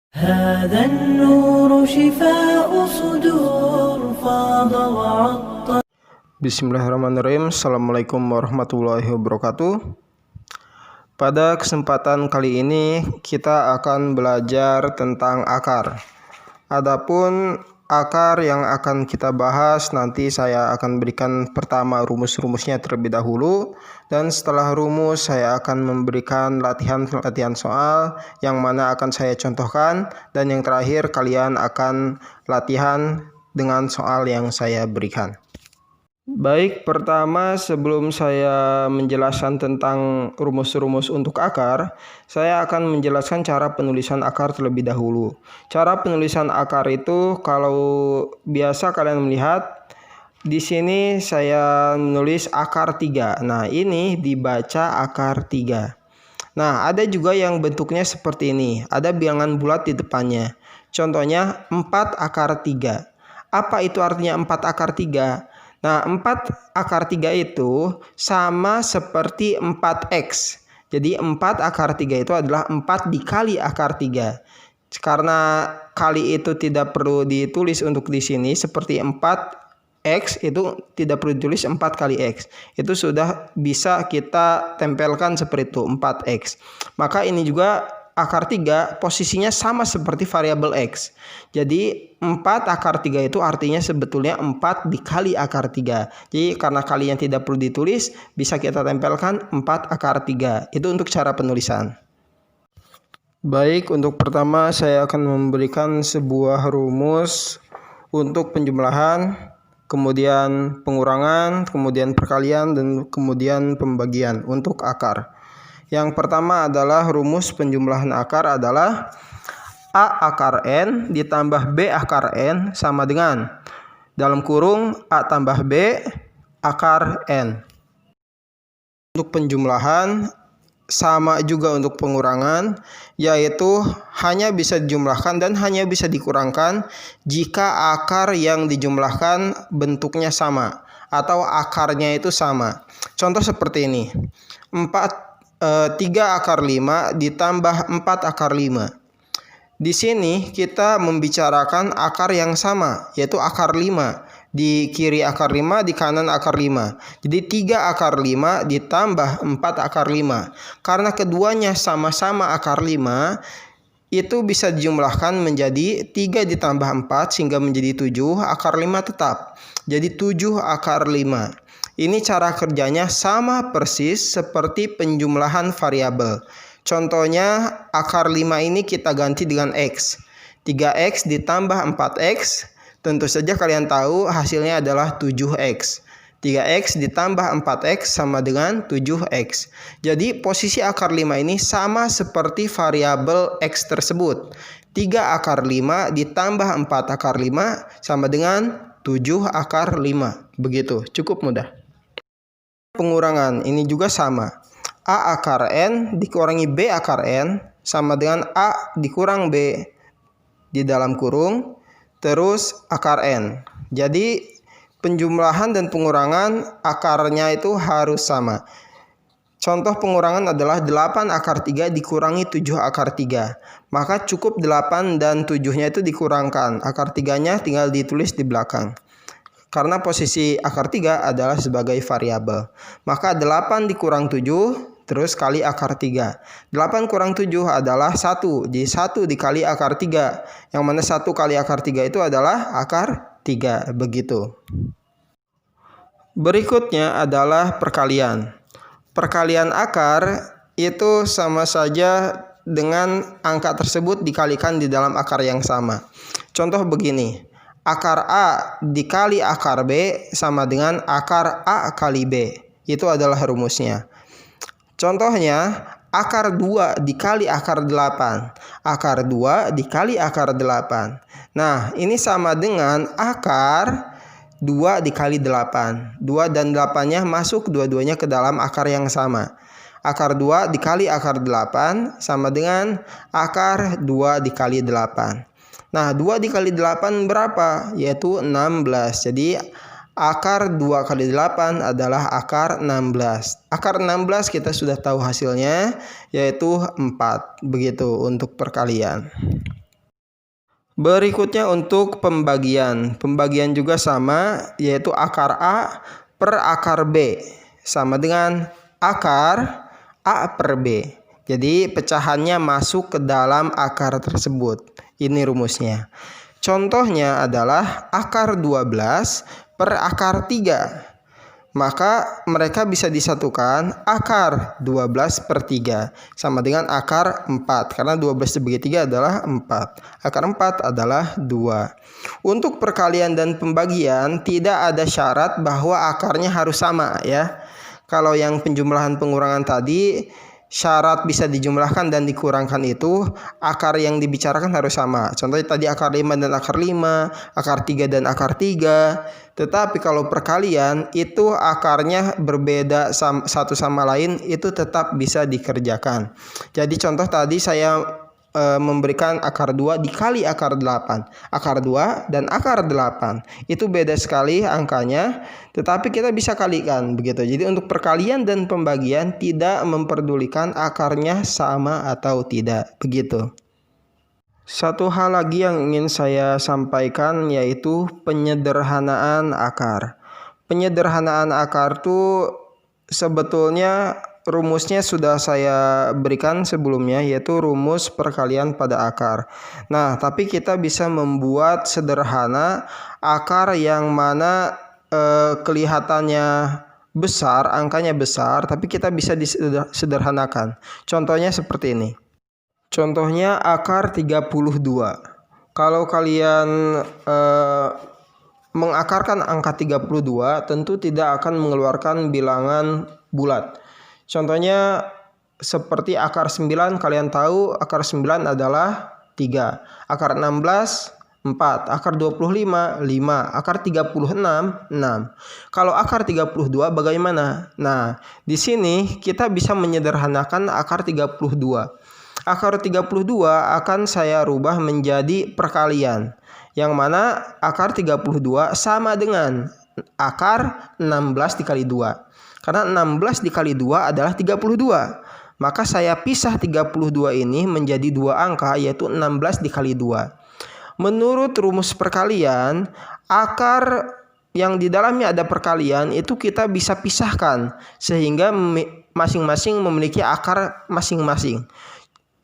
هذا النور شفاء صدور فاض وعطر. Bismillahirrahmanirrahim. Assalamualaikum warahmatullahi wabarakatuh. Pada kesempatan kali ini kita akan belajar tentang akar. Adapun akar yang akan kita bahas nanti saya akan berikan pertama rumus-rumusnya terlebih dahulu, dan setelah rumus saya akan memberikan latihan soal yang mana akan saya contohkan, dan yang terakhir kalian akan latihan dengan soal yang saya berikan. Baik, pertama sebelum saya menjelaskan tentang rumus-rumus untuk akar, saya akan menjelaskan cara penulisan akar terlebih dahulu. Cara penulisan akar itu kalau biasa kalian melihat di sini saya menulis akar 3. Nah, ini dibaca akar 3. Nah, ada juga yang bentuknya seperti ini. Ada bilangan bulat di depannya. Contohnya 4 akar 3. Apa itu artinya 4 akar 3? Nah, 4 akar 3 itu sama seperti 4x. Jadi 4 akar 3 itu adalah 4 dikali akar 3. Karena kali itu tidak perlu ditulis untuk di sini, seperti 4x itu tidak perlu ditulis 4 kali x. Itu sudah bisa kita tempelkan seperti itu, 4x. Maka ini juga akar 3 posisinya sama seperti variabel x. Jadi 4 akar 3 itu artinya sebetulnya 4 dikali akar 3. Jadi karena kali yang tidak perlu ditulis, bisa kita tempelkan 4 akar 3. Itu untuk cara penulisan. Baik, untuk pertama saya akan memberikan sebuah rumus untuk penjumlahan, kemudian pengurangan, kemudian perkalian, dan kemudian pembagian untuk akar. Yang pertama adalah rumus penjumlahan akar adalah A akar N ditambah B akar N sama dengan dalam kurung A tambah B akar N. Untuk penjumlahan sama juga untuk pengurangan, yaitu hanya bisa dijumlahkan dan hanya bisa dikurangkan jika akar yang dijumlahkan bentuknya sama atau akarnya itu sama. Contoh seperti ini. 3 akar 5 ditambah 4 akar 5. Di sini kita membicarakan akar yang sama, yaitu akar 5. Di kiri akar 5, di kanan akar 5. Jadi 3 akar 5 ditambah 4 akar 5. Karena keduanya sama-sama akar 5, itu bisa dijumlahkan menjadi 3 ditambah 4 sehingga menjadi 7. Akar 5 tetap. Jadi 7 akar 5. Ini cara kerjanya sama persis seperti penjumlahan variabel. Contohnya akar 5 ini kita ganti dengan x. 3x ditambah 4x. Tentu saja kalian tahu hasilnya adalah 7x. 3x ditambah 4x sama dengan 7x. Jadi posisi akar 5 ini sama seperti variabel x tersebut. 3 akar 5 ditambah 4 akar 5 sama dengan 7 akar 5. Begitu, cukup mudah. Pengurangan ini juga sama. A akar N dikurangi B akar N sama dengan A dikurang B di dalam kurung terus akar N. Jadi penjumlahan dan pengurangan akarnya itu harus sama. Contoh pengurangan adalah 8 akar 3 dikurangi 7 akar 3. Maka cukup 8 dan 7-nya itu dikurangkan. Akar 3-nya tinggal ditulis di belakang. Karena posisi akar 3 adalah sebagai variabel. Maka 8 dikurang 7 terus kali akar 3. 8 kurang 7 adalah 1. Jadi 1 dikali akar 3. Yang mana 1 kali akar 3 itu adalah akar 3. Begitu. Berikutnya adalah perkalian. Perkalian akar itu sama saja dengan angka tersebut dikalikan di dalam akar yang sama. Contoh begini. Akar A dikali akar B sama dengan akar A kali B. Itu adalah rumusnya. Contohnya, akar 2 dikali akar 8. Akar 2 dikali akar 8. Nah, ini sama dengan akar 2 dikali 8. 2 dan 8-nya masuk dua-duanya ke dalam akar yang sama. Akar 2 dikali akar 8 sama dengan akar 2 dikali 8. Nah, 2 dikali 8 berapa? Yaitu 16. Jadi, akar 2 kali 8 adalah akar 16. Akar 16 kita sudah tahu hasilnya, yaitu 4. Begitu untuk perkalian. Berikutnya untuk pembagian. Pembagian juga sama, yaitu akar A per akar B. Sama dengan akar A per B. Jadi pecahannya masuk ke dalam akar tersebut. Ini rumusnya. Contohnya adalah akar 12 per akar 3. Maka mereka bisa disatukan akar 12 per 3 sama dengan akar 4. Karena 12 dibagi 3 adalah 4. Akar 4 adalah 2. Untuk perkalian dan pembagian tidak ada syarat bahwa akarnya harus sama ya. Kalau yang penjumlahan pengurangan tadi syarat bisa dijumlahkan dan dikurangkan itu akar yang dibicarakan harus sama. Contohnya tadi akar 5 dan akar 5, akar 3 dan akar 3. Tetapi kalau perkalian itu akarnya berbeda satu sama lain, itu tetap bisa dikerjakan. Jadi contoh tadi saya memberikan akar 2 dikali akar 8. Akar 2 dan akar 8 itu beda sekali angkanya, tetapi kita bisa kalikan begitu. Jadi untuk perkalian dan pembagian tidak memperdulikan akarnya sama atau tidak begitu. Satu hal lagi yang ingin saya sampaikan yaitu penyederhanaan akar. Penyederhanaan akar itu sebetulnya rumusnya sudah saya berikan sebelumnya, yaitu rumus perkalian pada akar. Nah, tapi kita bisa membuat sederhana akar yang mana kelihatannya besar, angkanya besar, tapi kita bisa disederhanakan. Contohnya seperti ini. Contohnya akar 32. Kalau kalian mengakarkan angka 32, tentu tidak akan mengeluarkan bilangan bulat. Contohnya seperti akar 9, kalian tahu akar 9 adalah 3. Akar 16, 4. Akar 25, 5. Akar 36, 6. Kalau akar 32 bagaimana? Nah, di sini kita bisa menyederhanakan akar 32. Akar 32 akan saya rubah menjadi perkalian, yang mana akar 32 sama dengan akar 16 dikali 2. Karena 16 dikali 2 adalah 32. Maka saya pisah 32 ini menjadi dua angka, yaitu 16 dikali 2. Menurut rumus perkalian, akar yang di dalamnya ada perkalian itu kita bisa pisahkan sehingga masing-masing memiliki akar masing-masing.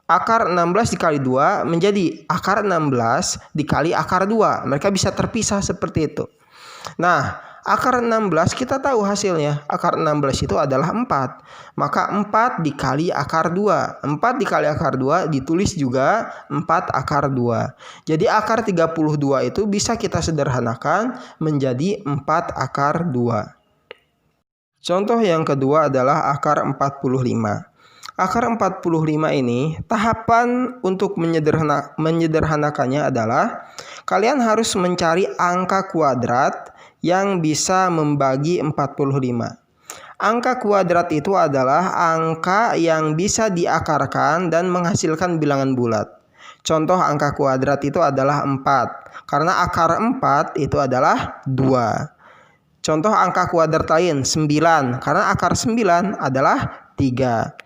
Akar 16 dikali 2 menjadi akar 16 dikali akar 2. Mereka bisa terpisah seperti itu. Nah, akar 16 kita tahu hasilnya. Akar 16 itu adalah 4. Maka 4 dikali akar 2. 4 dikali akar 2 ditulis juga 4 akar 2. Jadi akar 32 itu bisa kita sederhanakan menjadi 4 akar 2. Contoh yang kedua adalah akar 45. Akar 45 ini tahapan untuk menyederhanakannya adalah kalian harus mencari angka kuadrat yang bisa membagi 45. Angka kuadrat itu adalah angka yang bisa diakarkan dan menghasilkan bilangan bulat. Contoh angka kuadrat itu adalah 4. Karena akar 4 itu adalah 2. Contoh angka kuadrat lain 9. Karena akar 9 adalah 3.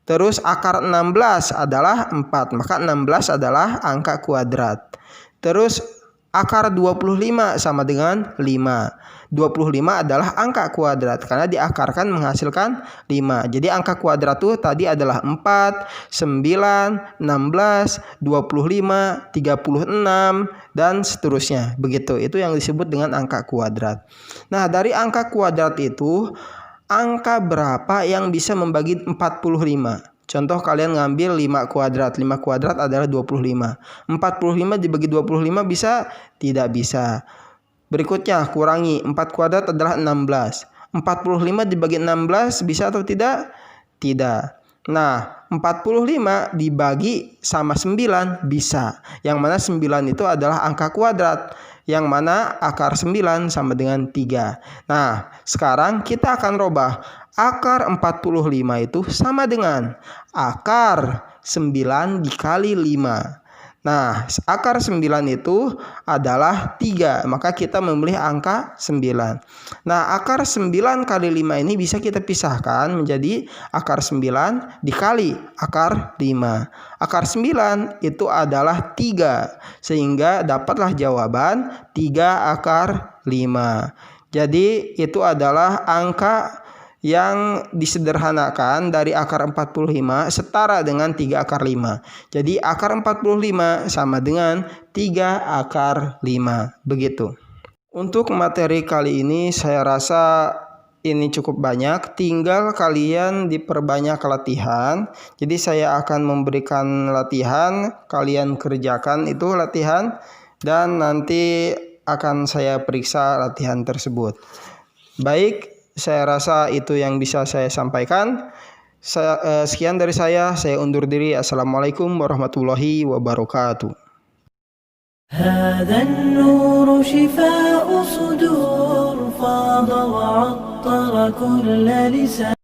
Terus akar 16 adalah 4, maka 16 adalah angka kuadrat. Terus akar 25 sama dengan 5. 25 adalah angka kuadrat karena diakarkan menghasilkan 5. Jadi angka kuadrat itu tadi adalah 4, 9, 16, 25, 36 dan seterusnya. Begitu. Itu yang disebut dengan angka kuadrat. Nah, dari angka kuadrat itu angka berapa yang bisa membagi 45? Contoh kalian ngambil 5 kuadrat. 5 kuadrat adalah 25. 45 dibagi 25 bisa? Tidak bisa. Berikutnya kurangi. 4 kuadrat adalah 16. 45 dibagi 16 bisa atau tidak? Tidak. Nah, 45 dibagi sama 9 bisa. Yang mana 9 itu adalah angka kuadrat. Yang mana akar 9 sama dengan 3. Nah, sekarang kita akan robah. Akar 45 itu sama dengan akar 9 dikali 5. Nah, akar 9 itu adalah 3, maka kita memilih angka 9. Nah, akar 9 kali 5 ini bisa kita pisahkan menjadi akar 9 dikali akar 5. Akar 9 itu adalah 3, sehingga dapatlah jawaban 3 akar 5. Jadi itu adalah angka yang disederhanakan dari akar 45 setara dengan 3 akar 5. Jadi akar 45 sama dengan 3 akar 5. Begitu. Untuk materi kali ini saya rasa ini cukup banyak, tinggal kalian diperbanyak latihan. Jadi saya akan memberikan latihan, kalian kerjakan itu latihan, dan nanti akan saya periksa latihan tersebut. Baik, saya rasa itu yang bisa saya sampaikan. Sekian dari saya undur diri. Assalamualaikum warahmatullahi wabarakatuh. هذا النور شفاء صدور فاض وعطر كل لسان